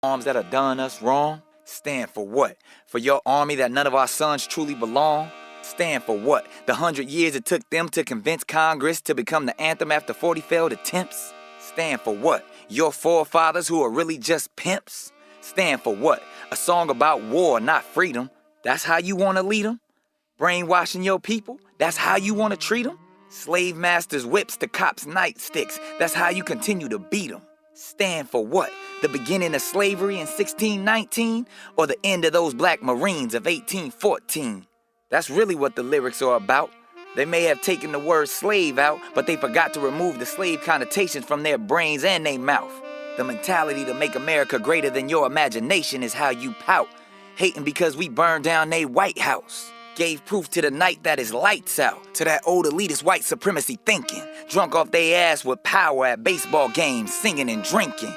arms that have done us wrong? Stand for what? For your army that none of our sons truly belong? Stand for what? The 100 years it took them to convince Congress to become the anthem after 40 failed attempts? Stand for what? Your forefathers who are really just pimps? Stand for what? A song about war, not freedom. That's how you want to lead them? Brainwashing your people? That's how you want to treat them? Slave masters' whips to cops' nightsticks. That's how you continue to beat them. Stand for what? The beginning of slavery in 1619? Or the end of those black Marines of 1814? That's really what the lyrics are about. They may have taken the word slave out, but they forgot to remove the slave connotations from their brains and their mouth. The mentality to make America greater than your imagination is how you pout, hating because we burned down they White House. Gave proof to the night that is lights out, to that old elitist white supremacy thinking, drunk off they ass with power at baseball games, singing and drinking.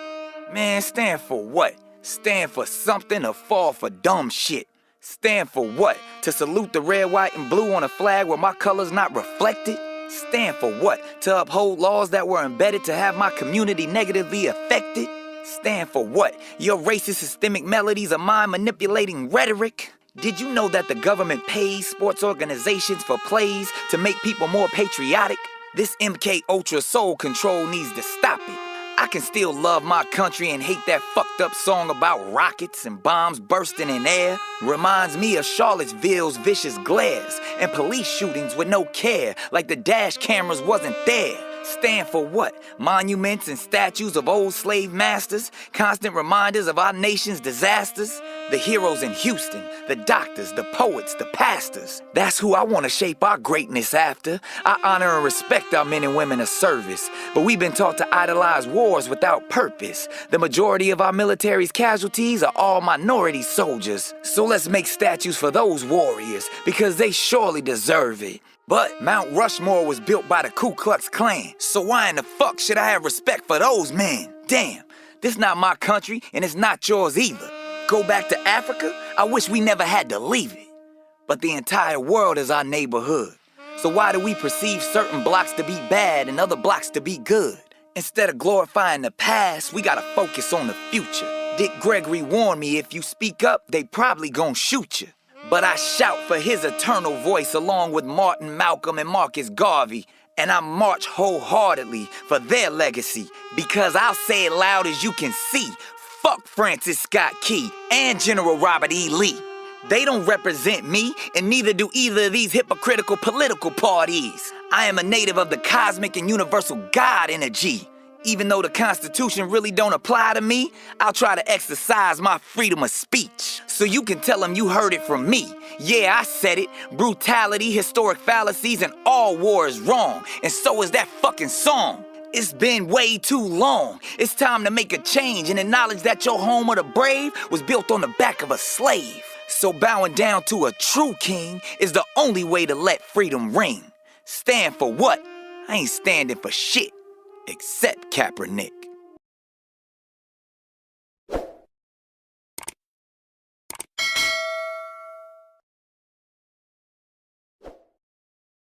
Man, stand for what? Stand for something or fall for dumb shit? Stand for what? To salute the red, white, and blue on a flag where my color's not reflected? Stand for what? To uphold laws that were embedded to have my community negatively affected? Stand for what? Your racist systemic melodies of mind-manipulating rhetoric? Did you know that the government pays sports organizations for plays to make people more patriotic? This MK Ultra soul control needs to stop it. I can still love my country and hate that fucked up song about rockets and bombs bursting in air. Reminds me of Charlottesville's vicious glares and police shootings with no care, like the dash cameras wasn't there. Stand for what? Monuments and statues of old slave masters, constant reminders of our nation's disasters. The heroes in Houston, the doctors, the poets, the pastors. That's who I want to shape our greatness after. I honor and respect our men and women of service, but we've been taught to idolize wars without purpose. The majority of our military's casualties are all minority soldiers. So let's make statues for those warriors, because they surely deserve it. But Mount Rushmore was built by the Ku Klux Klan, so why in the fuck should I have respect for those men? Damn, this not my country, and it's not yours either. Go back to Africa? I wish we never had to leave it. But the entire world is our neighborhood. So why do we perceive certain blocks to be bad and other blocks to be good? Instead of glorifying the past, we gotta focus on the future. Dick Gregory warned me, if you speak up, they probably gon' shoot you. But I shout for his eternal voice along with Martin, Malcolm, and Marcus Garvey. And I march wholeheartedly for their legacy, because I'll say it loud as you can see. Fuck Francis Scott Key and General Robert E. Lee. They don't represent me, and neither do either of these hypocritical political parties. I am a native of the cosmic and universal God energy. Even though the Constitution really don't apply to me, I'll try to exercise my freedom of speech. So you can tell them you heard it from me. Yeah, I said it. Brutality, historic fallacies, and all war is wrong. And so is that fucking song. It's been way too long. It's time to make a change and acknowledge that your home of the brave was built on the back of a slave. So bowing down to a true king is the only way to let freedom ring. Stand for what? I ain't standing for shit, except Kaepernick.